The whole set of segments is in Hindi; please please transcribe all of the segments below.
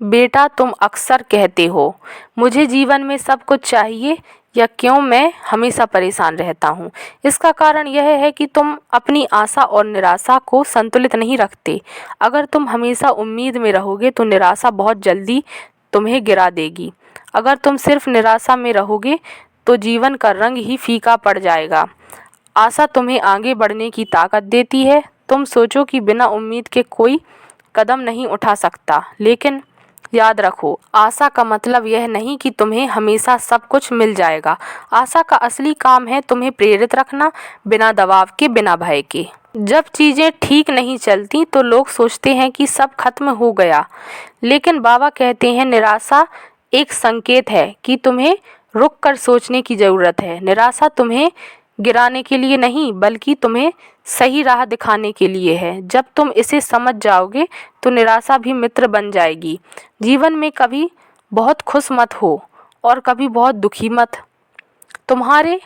बेटा, तुम अक्सर कहते हो मुझे जीवन में सब कुछ चाहिए, या क्यों मैं हमेशा परेशान रहता हूँ। इसका कारण यह है कि तुम अपनी आशा और निराशा को संतुलित नहीं रखते। अगर तुम हमेशा उम्मीद में रहोगे तो निराशा बहुत जल्दी तुम्हें गिरा देगी। अगर तुम सिर्फ निराशा में रहोगे तो जीवन का रंग ही फीका पड़ जाएगा। आशा तुम्हें आगे बढ़ने की ताकत देती है। तुम सोचो कि बिना उम्मीद के कोई कदम नहीं उठा सकता, लेकिन याद रखो, आशा का मतलब यह नहीं कि तुम्हें हमेशा सब कुछ मिल जाएगा। आशा का असली काम है तुम्हें प्रेरित रखना, बिना दबाव के, बिना भय के। जब चीज़ें ठीक नहीं चलती तो लोग सोचते हैं कि सब खत्म हो गया, लेकिन बाबा कहते हैं निराशा एक संकेत है कि तुम्हें रुक कर सोचने की ज़रूरत है। निराशा तुम्हें गिराने के लिए नहीं, बल्कि तुम्हें सही राह दिखाने के लिए है। जब तुम इसे समझ जाओगे तो निराशा भी मित्र बन जाएगी। जीवन में कभी बहुत खुश मत हो और कभी बहुत दुखी मत। तुम्हारे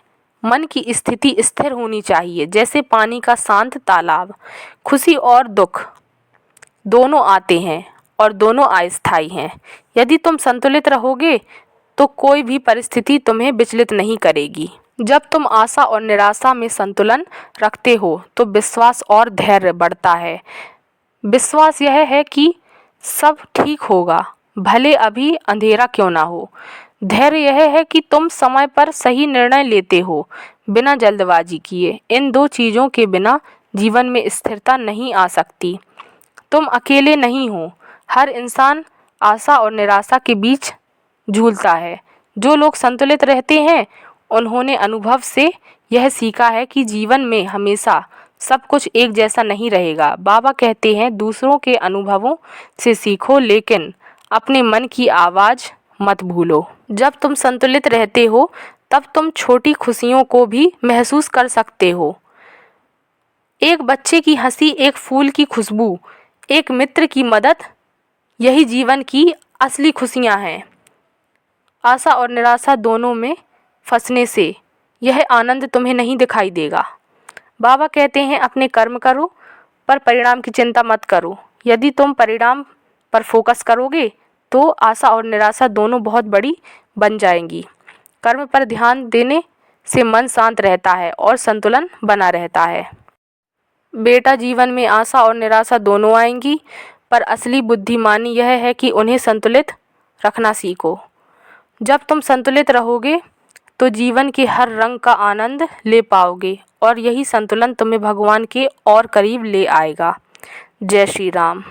मन की स्थिति स्थिर होनी चाहिए, जैसे पानी का शांत तालाब। खुशी और दुख दोनों आते हैं और दोनों अस्थायी हैं। यदि तुम संतुलित रहोगे तो कोई भी परिस्थिति तुम्हें विचलित नहीं करेगी। जब तुम आशा और निराशा में संतुलन रखते हो तो विश्वास और धैर्य बढ़ता है। विश्वास यह है कि सब ठीक होगा, भले अभी अंधेरा क्यों ना हो। धैर्य यह है कि तुम समय पर सही निर्णय लेते हो, बिना जल्दबाजी किए। इन दो चीज़ों के बिना जीवन में स्थिरता नहीं आ सकती। तुम अकेले नहीं हो, हर इंसान आशा और निराशा के बीच झूलता है। जो लोग संतुलित रहते हैं उन्होंने अनुभव से यह सीखा है कि जीवन में हमेशा सब कुछ एक जैसा नहीं रहेगा। बाबा कहते हैं दूसरों के अनुभवों से सीखो, लेकिन अपने मन की आवाज़ मत भूलो। जब तुम संतुलित रहते हो तब तुम छोटी खुशियों को भी महसूस कर सकते हो। एक बच्चे की हंसी, एक फूल की खुशबू, एक मित्र की मदद, यही जीवन की असली खुशियाँ हैं। आशा और निराशा दोनों में फंसने से यह आनंद तुम्हें नहीं दिखाई देगा। बाबा कहते हैं अपने कर्म करो, पर परिणाम की चिंता मत करो। यदि तुम परिणाम पर फोकस करोगे तो आशा और निराशा दोनों बहुत बड़ी बन जाएंगी। कर्म पर ध्यान देने से मन शांत रहता है और संतुलन बना रहता है। बेटा, जीवन में आशा और निराशा दोनों आएंगी, पर असली बुद्धिमानी यह है कि उन्हें संतुलित रखना सीखो। जब तुम संतुलित रहोगे तो जीवन के हर रंग का आनंद ले पाओगे, और यही संतुलन तुम्हें भगवान के और करीब ले आएगा। जय श्री राम।